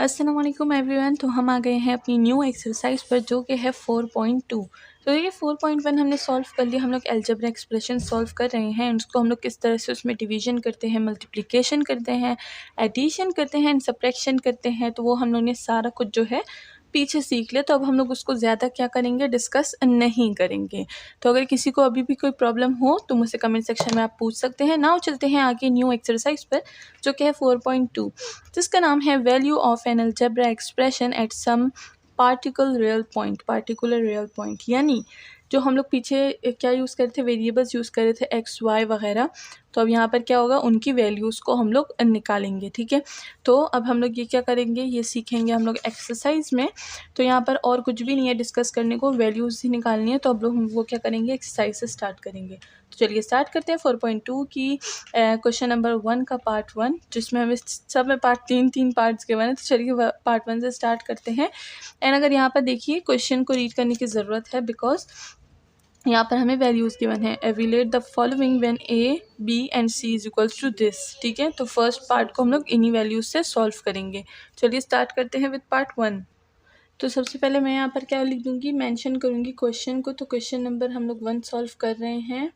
अस्सलाम वालेकुम एवरीवन। तो हम आ गए हैं अपनी न्यू एक्सरसाइज पर जो कि है 4.2। तो ये 4.1 हमने सॉल्व कर लिया। हम लोग अलजेब्रा एक्सप्रेशन सॉल्व कर रहे हैं। उसको हम लोग किस तरह से उसमें डिवीजन करते हैं, मल्टीप्लिकेशन करते हैं, एडिशन करते हैं, सब्ट्रैक्शन करते हैं। तो वो हम लोग ने सारा कुछ जो है पीछे सीख लिया। तो अब हम लोग उसको ज़्यादा क्या करेंगे, डिस्कस नहीं करेंगे। तो अगर किसी को अभी भी कोई प्रॉब्लम हो तो मुझसे कमेंट सेक्शन में आप पूछ सकते हैं। नाउ चलते हैं आगे न्यू एक्सरसाइज पर जो कि है 4.2, जिसका नाम है value of an algebra expression at some particular real point. यानी जो हम लोग पीछे क्या यूज़ करे थे, वेरिएबल्स यूज़ करे थे एक्स वाई वगैरह। तो अब यहाँ पर क्या होगा, उनकी वैल्यूज़ को हम लोग निकालेंगे। ठीक है, तो अब हम लोग ये क्या करेंगे, ये सीखेंगे हम लोग एक्सरसाइज में। तो यहाँ पर और कुछ भी नहीं है डिस्कस करने को, वैल्यूज़ ही निकालनी है। तो अब लोग वो क्या करेंगे, एक्सरसाइज से स्टार्ट करेंगे। तो चलिए स्टार्ट करते हैं 4.2 की क्वेश्चन नंबर 1 का पार्ट 1, जिसमें हमें सब में पार्ट तीन पार्ट्स के बने। तो चलिए पार्ट 1 से स्टार्ट करते हैं। एंड अगर यहाँ पर देखिए क्वेश्चन को रीड करने की ज़रूरत है, बिकॉज यहाँ पर हमें वैल्यूज़ गिवन है। Evaluate the following when A B and C is equals to this. ठीक है, तो फर्स्ट पार्ट को हम लोग इन्हीं वैल्यूज़ से सॉल्व करेंगे। चलिए स्टार्ट करते हैं विद पार्ट 1। तो सबसे पहले मैं यहाँ पर क्या लिख दूँगी, मेंशन करूँगी क्वेश्चन को। तो क्वेश्चन नंबर हम लोग 1 सॉल्व कर रहे हैं।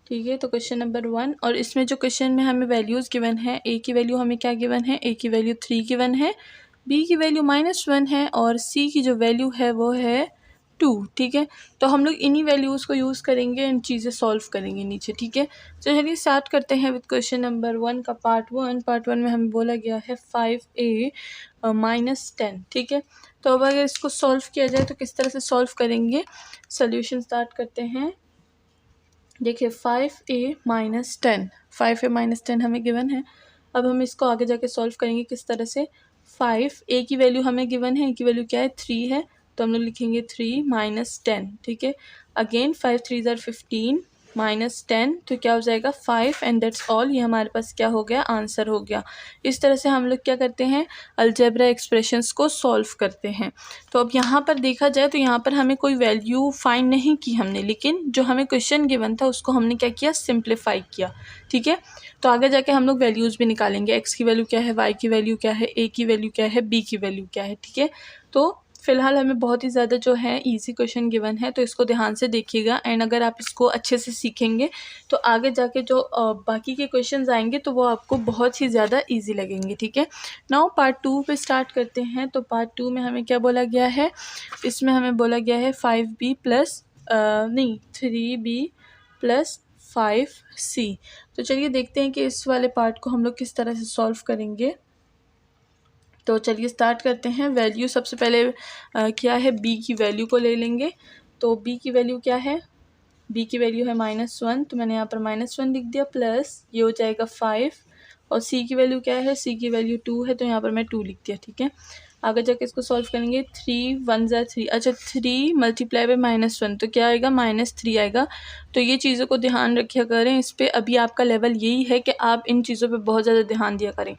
ठीक है, तो क्वेश्चन नंबर 1, और इसमें जो क्वेश्चन में हमें वैल्यूज़ गिवन है, ए की वैल्यू हमें क्या गिवन है, ए की वैल्यू 3 गिवन है, बी की वैल्यू -1 है, और सी की जो वैल्यू है वो है 2। ठीक है, तो हम लोग इन्हीं वैल्यूज़ को यूज़ करेंगे, इन चीज़ें सॉल्व करेंगे नीचे। ठीक है, तो चलिए स्टार्ट करते हैं विद क्वेश्चन नंबर 1 का पार्ट 1। पार्ट 1 में हमें बोला गया है 5a -10। ठीक है, तो अब अगर इसको सॉल्व किया जाए तो किस तरह से सॉल्व करेंगे, सोल्यूशन स्टार्ट करते हैं। देखिए 5a -10, 5a -10 हमें गिवन है। अब हम इसको आगे जाके सॉल्व करेंगे किस तरह से। 5a की वैल्यू हमें गिवन है, a की वैल्यू क्या है, 3 है। तो हम लोग लिखेंगे 3 -10। ठीक है, अगेन 5 3 ज़ार 15 -10, तो क्या हो जाएगा 5, एंड दैट्स ऑल। ये हमारे पास क्या हो गया, आंसर हो गया। इस तरह से हम लोग क्या करते हैं, अलजेब्रा एक्सप्रेशंस को सॉल्व करते हैं। तो अब यहाँ पर देखा जाए तो यहाँ पर हमें कोई वैल्यू फाइंड नहीं की हमने, लेकिन जो हमें क्वेश्चन गिवन था उसको हमने क्या किया, सिंप्लीफाई किया। ठीक है, तो आगे जाके हम लोग वैल्यूज़ भी निकालेंगे, एक्स की वैल्यू क्या है, वाई की वैल्यू क्या है, ए की वैल्यू क्या है, बी की वैल्यू क्या है। ठीक है, तो फ़िलहाल हमें बहुत ही ज़्यादा जो है इजी क्वेश्चन गिवन है, तो इसको ध्यान से देखिएगा। एंड अगर आप इसको अच्छे से सीखेंगे तो आगे जाके जो बाकी के क्वेश्चंस आएंगे तो वो आपको बहुत ही ज़्यादा इजी लगेंगे। ठीक है, नाउ पार्ट 2 पे स्टार्ट करते हैं। तो पार्ट 2 में हमें क्या बोला गया है, इसमें हमें बोला गया है 5b plus 3b plus 5c। तो चलिए देखते हैं कि इस वाले पार्ट को हम लोग किस तरह से सॉल्व करेंगे। तो चलिए स्टार्ट करते हैं। वैल्यू सबसे पहले क्या है, b की वैल्यू को ले लेंगे। तो b की वैल्यू क्या है, b की वैल्यू है -1, तो मैंने यहाँ पर -1 लिख दिया, प्लस ये हो जाएगा 5, और c की वैल्यू क्या है, c की वैल्यू 2 है, तो यहाँ पर मैं 2 लिख दिया। ठीक है, आगे जाके इसको सॉल्व करेंगे। 3 1 ज़ा 3, अच्छा 3 मल्टीप्लाई बाय -1, तो क्या आएगा, -3 आएगा। तो ये चीज़ों को ध्यान रखा करें इस पर। अभी आपका लेवल यही है कि आप इन चीज़ों पे बहुत ज़्यादा ध्यान दिया करें।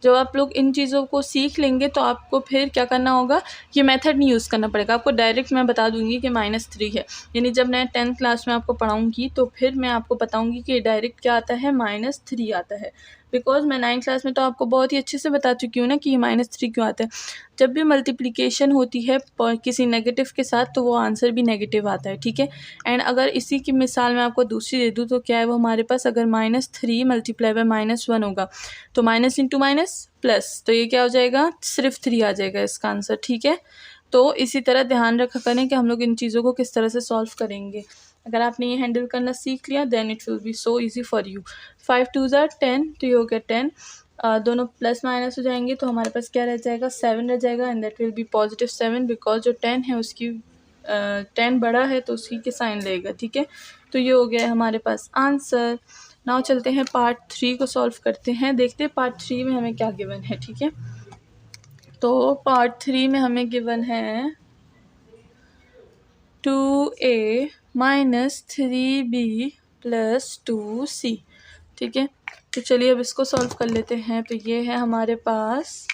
जब आप लोग इन चीज़ों को सीख लेंगे तो आपको फिर क्या करना होगा, ये मेथड नहीं यूज़ करना पड़ेगा आपको। डायरेक्ट मैं बता दूंगी कि -3 है, यानी जब मैं 10th क्लास में आपको पढ़ाऊंगी तो फिर मैं आपको बताऊंगी कि डायरेक्ट क्या आता है, -3 आता है। बिकॉज मैं 9th क्लास में तो आपको बहुत ही अच्छे से बता चुकी हूँ ना कि ये -3 क्यों आता है। जब भी मल्टीप्लिकेशन होती है किसी नेगेटिव के साथ तो वो आंसर भी नेगेटिव आता है। ठीक है, एंड अगर इसी की मिसाल मैं आपको दूसरी दे दूँ तो क्या है वो हमारे पास, अगर -3 मल्टीप्लाई बाय -1 होगा तो माइनस इंटू माइनस प्लस, तो ये क्या हो जाएगा, सिर्फ 3 आ जाएगा इसका आंसर। ठीक है, तो इसी तरह ध्यान रखा करें कि हम लोग इन चीज़ों को किस तरह से सॉल्व करेंगे। अगर आपने ये हैंडल करना सीख लिया then it will be so easy for you. 5 2 ज़ार 10, तो ये हो गया 10, दोनों प्लस माइनस हो जाएंगे तो हमारे पास क्या रह जाएगा, 7 रह जाएगा, and that will be +7, because जो 10 है उसकी 10 बड़ा है तो उसी के साइन लेगा। ठीक है, तो ये हो गया है हमारे पास आंसर। नाउ चलते हैं पार्ट 3 को सॉल्व करते हैं, देखते हैं पार्ट 3 में हमें क्या गिवन है। ठीक है, तो पार्ट 3 में हमें गिवन है 2a -3b प्लस 2c। ठीक है, तो चलिए अब इसको सॉल्व कर लेते हैं। तो ये है हमारे पास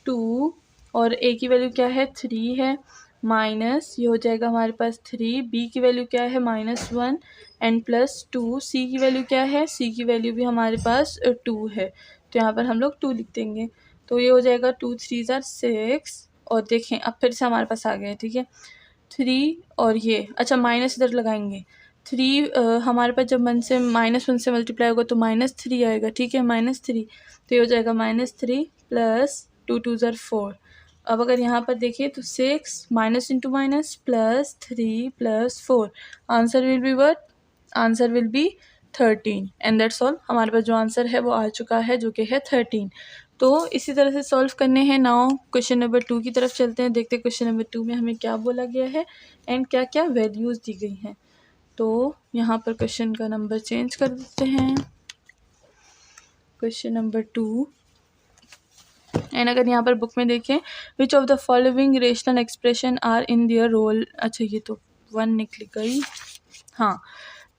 2, और a की वैल्यू क्या है, 3 है, माइनस ये हो जाएगा हमारे पास 3, b की वैल्यू क्या है, -1, एंड प्लस 2, c की वैल्यू क्या है, c की वैल्यू भी हमारे पास 2 है। तो यहाँ पर हम लोग 2 लिख देंगे। तो ये हो जाएगा 2 3 ज़ार 6 और देखें अब फिर से हमारे पास आ गया है, ठीक है। 3 और ये अच्छा माइनस इधर लगाएंगे। 3 हमारे पास जब -1 से मल्टीप्लाई होगा तो -3 आएगा, ठीक है, -3। तो ये हो जाएगा -3 प्लस 2 2 ज़ार 4। अब अगर यहाँ पर देखिए तो 6 minus into minus plus 3 plus 4 answer will be what? Answer will be 13 and that's all. हमारे पास जो आंसर है वो आ चुका है जो कि है 13। तो इसी तरह से सॉल्व करने हैं। नाउ क्वेश्चन नंबर 2 की तरफ चलते हैं, देखते हैं क्वेश्चन नंबर 2 में हमें क्या बोला गया है एंड क्या क्या वैल्यूज़ दी गई हैं। तो यहाँ पर क्वेश्चन का नंबर चेंज कर देते हैं, क्वेश्चन नंबर 2। एंड अगर यहाँ पर बुक में देखें which of the following rational expression are in their role, अच्छा ये तो 1 निकल गई, हाँ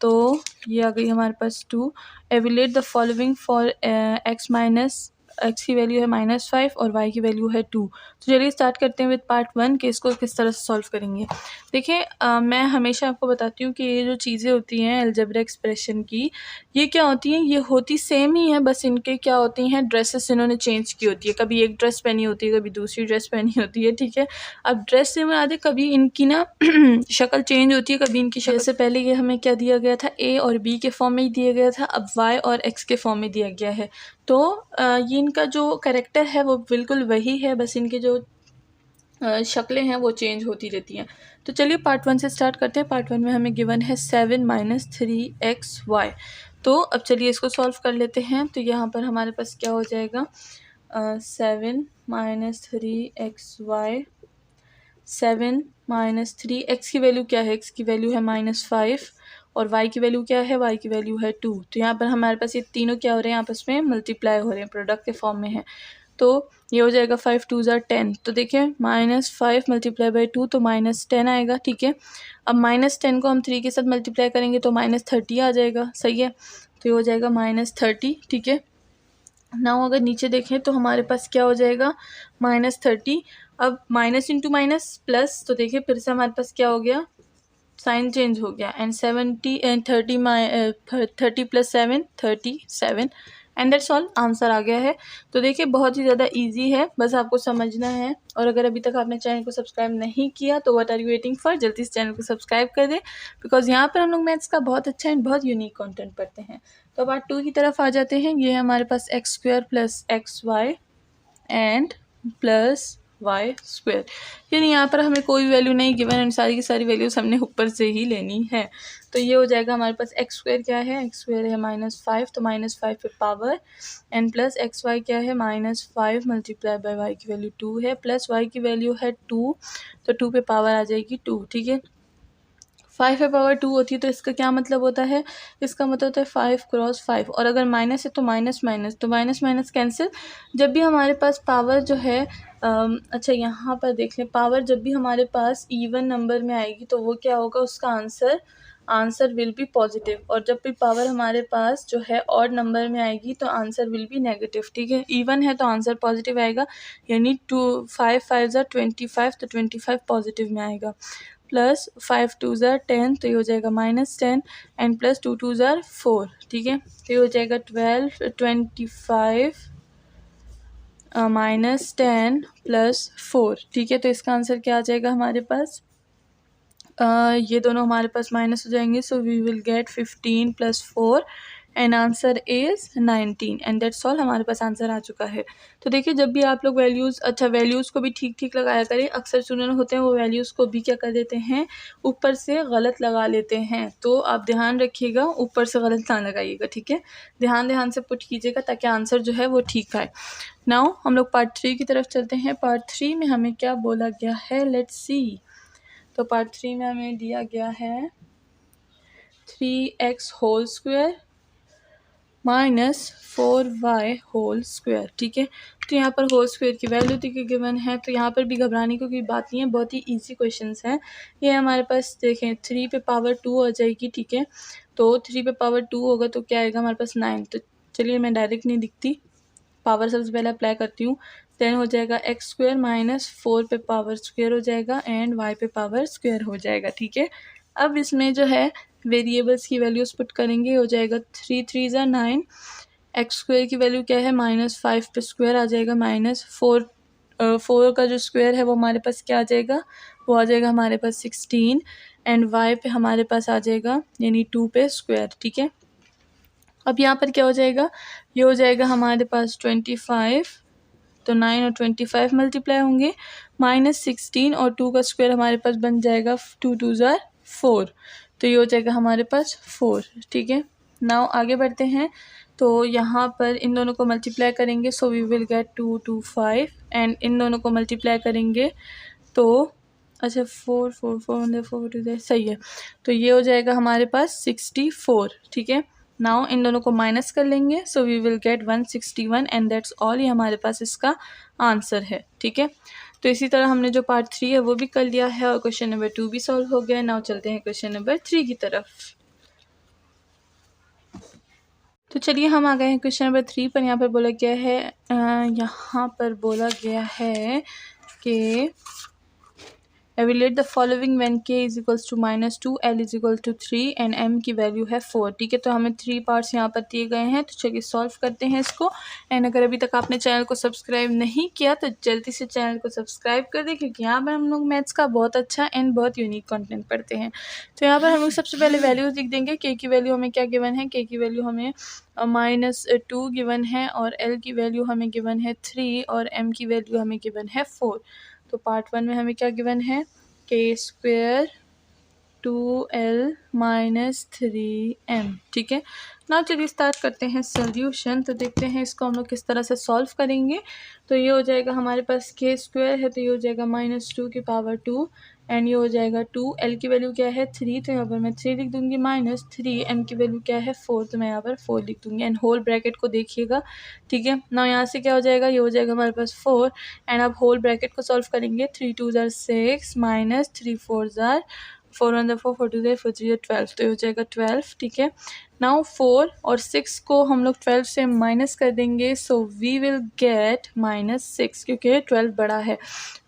तो ये आ गई हमारे पास 2। Evaluate the following for x minus x की वैल्यू है -5 और वाई की वैल्यू है 2। तो चलिए स्टार्ट करते हैं विद पार्ट 1 कि इसको किस तरह से सॉल्व करेंगे। देखिए मैं हमेशा आपको बताती हूँ कि ये जो चीज़ें होती हैं अलजेब्रा एक्सप्रेशन की, ये क्या होती हैं, ये होती सेम ही है, बस इनके क्या होती हैं ड्रेसेस इन्होंने चेंज की होती है। कभी एक ड्रेस पहनी होती है, कभी दूसरी ड्रेस पहनी होती है, ठीक है। अब ड्रेस से याद है कभी इनकी ना शक्ल चेंज होती है, कभी इनकी शक्ल से पहले ये हमें क्या दिया गया था, ए और बी के फॉर्म में ही दिया गया था, अब वाई और एक्स के फॉर्म में दिया गया है। तो ये इनका जो कैरेक्टर है वो बिल्कुल वही है, बस इनके जो शक्लें हैं वो चेंज होती रहती हैं। तो चलिए पार्ट 1 से स्टार्ट करते हैं। पार्ट 1 में हमें गिवन है 7 - 3xy। तो अब चलिए इसको सॉल्व कर लेते हैं। तो यहाँ पर हमारे पास क्या हो जाएगा 7 - 3xy। 7 - 3 एक्स की वैल्यू क्या है, एक्स की वैल्यू है -5 और वाई की वैल्यू क्या है, वाई की वैल्यू है 2। तो यहाँ पर हमारे पास ये तीनों क्या हो रहे हैं, आपस में मल्टीप्लाई हो रहे हैं, प्रोडक्ट के फॉर्म में है। तो ये हो जाएगा 5 2 ज़ार 10। तो देखिए -5 मल्टीप्लाई बाई 2 तो -10 आएगा, ठीक है। अब -10 को हम 3 के साथ मल्टीप्लाई करेंगे तो -30 आ जाएगा, सही है। तो ये हो जाएगा -30, ठीक है। नाउ अगर नीचे देखें तो हमारे पास क्या हो जाएगा -30। अब माइनस इंटू माइनस प्लस, तो देखिए फिर से हमारे पास क्या हो गया, साइन चेंज हो गया and 70 and 30 plus 7 37 and that's all, answer आ गया है। तो देखिए बहुत ही ज़्यादा इजी है, बस आपको समझना है। और अगर अभी तक आपने चैनल को सब्सक्राइब नहीं किया तो what are you waiting for, जल्दी से चैनल को सब्सक्राइब कर दें, बिकॉज यहाँ पर हम लोग मैथ्स का बहुत अच्छा एंड बहुत यूनिक कंटेंट पढ़ते हैं। तो पार्ट 2 की तरफ आ जाते हैं। ये है हमारे पास x² + xy and plus y square, यानी यहाँ पर हमें कोई वैल्यू नहीं गिवन एंड सारी की सारी वैल्यूज़ हमने ऊपर से ही लेनी है। तो ये हो जाएगा हमारे पास x² क्या है, x² है -5, तो -5 पे पावर एंड प्लस xy क्या है -5 मल्टीप्लाई बाय y की वैल्यू 2 है, प्लस y की वैल्यू है 2, तो 2 पे पावर आ जाएगी 2, ठीक है। 5 पे पावर 2 होती है तो इसका क्या मतलब होता है, इसका मतलब होता है 5 क्रॉस 5, और अगर माइनस है तो माइनस माइनस, तो माइनस माइनस कैंसिल। जब भी हमारे पास पावर जो है अच्छा यहाँ पर देख लें, पावर जब भी हमारे पास इवन नंबर में आएगी तो वो क्या होगा, उसका आंसर विल बी पॉजिटिव, और जब भी पावर हमारे पास जो है ऑड नंबर में आएगी तो आंसर विल बी नेगेटिव, ठीक है। इवन है तो आंसर पॉजिटिव आएगा, यानी 5 5 ज़ा 25, तो 25 पॉजिटिव में आएगा, प्लस 5 2 ज़ार 10, तो ये हो जाएगा -10 एंड प्लस 2 2 ज़ार 4, ठीक है। तो ये हो जाएगा 12 25 -10 प्लस 4, ठीक है। तो इसका आंसर क्या आ जाएगा हमारे पास, ये दोनों हमारे पास माइनस हो जाएंगे, so we will get 15 + 4 and answer is 19 and that's all, हमारे पास आंसर आ चुका है। तो देखिए जब भी आप लोग वैल्यूज़ को भी ठीक ठीक लगाया करें, अक्सर स्टूडेंट होते हैं वो वैल्यूज़ को भी क्या कर देते हैं, ऊपर से गलत लगा लेते हैं, तो आप ध्यान रखिएगा ऊपर से गलत ना लगाइएगा, ठीक है। ध्यान से पुट कीजिएगा ताकि आंसर जो है वो ठीक आए। नाउ हम लोग पार्ट 3 की तरफ चलते हैं। पार्ट 3 में हमें क्या बोला गया है, लेट्स सी। तो पार्ट 3 में हमें दिया गया है 3x² - 4y², ठीक है। तो यहाँ पर होल स्क्वायर की वैल्यू देखिए गिवन है, तो यहाँ पर भी घबराने की कोई बात नहीं है, बहुत ही इजी क्वेश्चंस हैं। ये हमारे पास देखें 3 पे पावर 2 आ जाएगी, ठीक है। तो 3 पे पावर 2 होगा तो क्या आएगा हमारे पास 9। तो चलिए मैं डायरेक्ट नहीं दिखती, पावर सबसे पहले अप्लाई करती हूँ। देन हो जाएगा x² - 4 पे पावर स्क्वायर हो जाएगा एंड y पे पावर स्क्वायर हो जाएगा, ठीक है। अब इसमें जो है वेरिएबल्स की वैल्यूज़ पुट करेंगे, हो जाएगा 3 3 ज़ा 9 एक्स स्क्वायर की वैल्यू क्या है -5 पे स्क्वायर आ जाएगा -4 4 का जो स्क्वायर है वो हमारे पास क्या आ जाएगा, वो आ जाएगा हमारे पास 16 एंड y पे हमारे पास आ जाएगा यानी 2 पे स्क्वायर। ठीक है, अब यहाँ पर क्या हो जाएगा, ये हो जाएगा हमारे पास 25, तो 9 और 25 मल्टीप्लाई होंगे -16 और 2 का स्क्वायर हमारे पास बन जाएगा 2 2 ज़ार 4, तो ये हो जाएगा हमारे पास 4। ठीक है, नाउ आगे बढ़ते हैं। तो यहाँ पर इन दोनों को मल्टीप्लाई करेंगे, so we will get 2 2 5 and इन दोनों को मल्टीप्लाई करेंगे तो अच्छा 4 4 4 4 2 सही है, तो ये हो जाएगा हमारे पास 64। ठीक है, नाउ इन दोनों को माइनस कर लेंगे, so we will get 161 and that's all, ये हमारे पास इसका आंसर है। ठीक है, तो इसी तरह हमने जो पार्ट 3 है वो भी कर लिया है और क्वेश्चन नंबर 2 भी सॉल्व हो गया। नाउ चलते हैं क्वेश्चन नंबर 3 की तरफ। तो चलिए हम आ गए हैं क्वेश्चन नंबर 3 पर। यहाँ पर बोला गया है कि evaluate the following when k is equals to -2, l is equal to 3 and m की वैल्यू है 4। ठीक है, तो हमें 3 पार्ट्स यहाँ पर दिए गए हैं, तो चलिए सॉल्व करते हैं इसको। एंड अगर अभी तक आपने चैनल को सब्सक्राइब नहीं किया तो जल्दी से चैनल को सब्सक्राइब कर दें, क्योंकि यहाँ पर हम लोग मैथ्स का बहुत अच्छा एंड बहुत यूनिक कंटेंट पढ़ते हैं। तो यहाँ पर हम लोग सबसे पहले वैल्यूज़ लिख देंगे। k की वैल्यू हमें क्या गिवन है, k की वैल्यू हमें -2 गिवन है और l की वैल्यू हमें गिवन है 3 और m की वैल्यू हमें गिवन है 4। तो पार्ट 1 में हमें क्या गिवन है, k square 2l minus 3m। ठीक है, ना चलिए स्टार्ट करते हैं सोल्यूशन। तो देखते हैं इसको हम लोग किस तरह से सॉल्व करेंगे। तो ये हो जाएगा हमारे पास k स्क्वायर है, तो ये हो जाएगा -2 की पावर 2 एंड ये हो जाएगा 2। l की वैल्यू क्या है 3, तो यहाँ पर मैं 3 लिख दूँगी -3। m की वैल्यू क्या है 4, तो मैं यहाँ पर 4 लिख दूँगी एंड होल ब्रैकेट को देखिएगा। ठीक है, ना यहाँ से क्या हो जाएगा, ये हो जाएगा हमारे पास 4 एंड अब होल ब्रैकेट को सॉल्व करेंगे। 3 2 ज़ार 6 -3 4 ज़ार 4 1 4 4 2 4 3 12, तो ये हो जाएगा 12। ठीक है, नाउ 4 और 6 को हम लोग 12 से माइनस कर देंगे, सो वी विल गेट -6, क्योंकि 12 बड़ा है।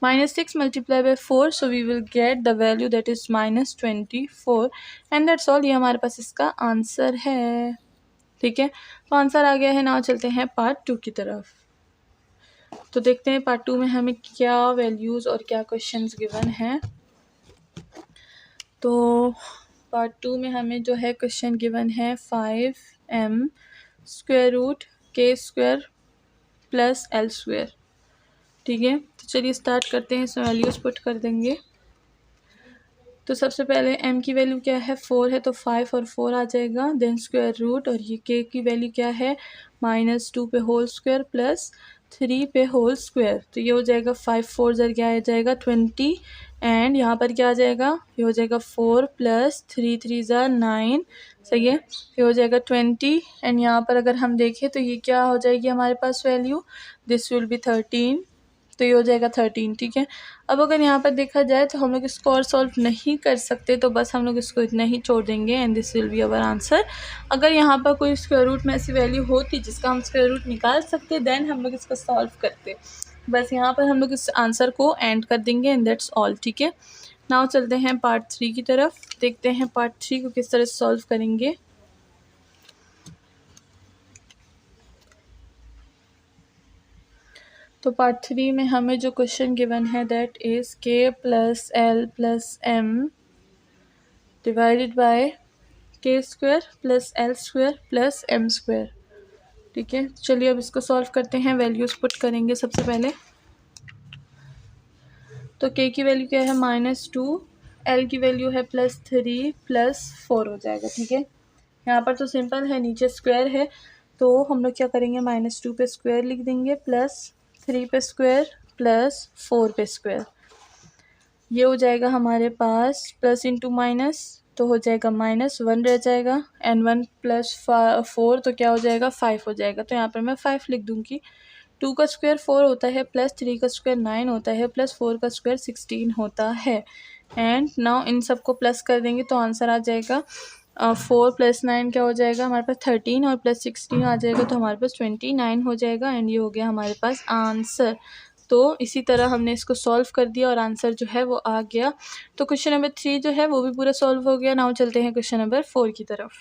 -6 multiply by 4, so we will get the value that is -24 and that's all, ये हमारे पास इसका आंसर है। ठीक है, तो आंसर आ गया है। नाउ चलते हैं पार्ट 2 की तरफ। तो देखते हैं पार्ट 2 में हमें क्या वैल्यूज़ और क्या क्वेश्चंस गिवन हैं। तो पार्ट 2 में हमें जो है क्वेश्चन गिवन है 5m square root k square plus l square. ठीक है, तो चलिए स्टार्ट करते हैं, इसमें वैल्यूज़ पुट कर देंगे। तो सबसे पहले m की वैल्यू क्या है 4 है, तो 5 और 4 आ जाएगा, देन स्क्वायर रूट, और ये k की वैल्यू क्या है -2 पे होल स्क्वायर प्लस 3 पे होल स्क्वायर, तो ये हो जाएगा 5 4 ज़र क्या आ जाएगा 20 एंड यहाँ पर क्या आ जाएगा, ये हो जाएगा 4 प्लस 3 3 ज़ार 9। सही है, ये हो जाएगा 20 एंड यहाँ पर अगर हम देखें तो ये क्या हो जाएगी हमारे पास वैल्यू, दिस विल बी 13, तो ये हो जाएगा 13। ठीक है, अब अगर यहाँ पर देखा जाए तो हम लोग इसको और सॉल्व नहीं कर सकते, तो बस हम लोग इसको इतना ही छोड़ देंगे and this will be our answer. अगर यहाँ पर कोई स्क्वायर रूट में ऐसी वैल्यू होती जिसका हम स्क्वायर रूट निकाल सकते, देन हम लोग इसको सॉल्व करते। बस यहाँ पर हम लोग इस आंसर को एंड कर देंगे एंड दैट्स ऑल। ठीक है, नाउ चलते हैं पार्ट 3 की तरफ, देखते हैं पार्ट 3 को किस तरह से सॉल्व करेंगे। तो पार्ट 3 में हमें जो क्वेश्चन गिवन है that is k plus l plus m divided by k square plus l square plus m square. ठीक है, चलिए अब इसको सॉल्व करते हैं, वैल्यूज़ पुट करेंगे सबसे पहले। तो k की वैल्यू क्या है -2, l की वैल्यू है +3 प्लस 4 हो जाएगा। ठीक है, यहाँ पर तो सिंपल है, नीचे स्क्वायर है, तो हम लोग क्या करेंगे -2 पे स्क्वायर लिख देंगे प्लस 3 पे स्क्वायर प्लस 4 पे स्क्वायर, ये हो जाएगा हमारे पास प्लस इंटू माइनस, तो हो जाएगा -1 रह जाएगा एंड 1 प्लस 4 तो क्या हो जाएगा 5 हो जाएगा, तो यहाँ पर मैं 5 लिख दूँगी। 2 का स्क्वायर 4 होता है, प्लस 3 का स्क्वायर 9 होता है, प्लस 4 का स्क्वायर 16 होता है एंड नाउ इन सबको प्लस कर देंगे तो आंसर आ जाएगा 4 + 9 क्या हो जाएगा हमारे पास 13 और प्लस 16 आ जाएगा, तो हमारे पास 29 हो जाएगा एंड ये हो गया हमारे पास आंसर। तो इसी तरह हमने इसको सॉल्व कर दिया और आंसर जो है वो आ गया। तो क्वेश्चन नंबर 3 जो है वो भी पूरा सॉल्व हो गया। नाउ चलते हैं क्वेश्चन नंबर 4 की तरफ।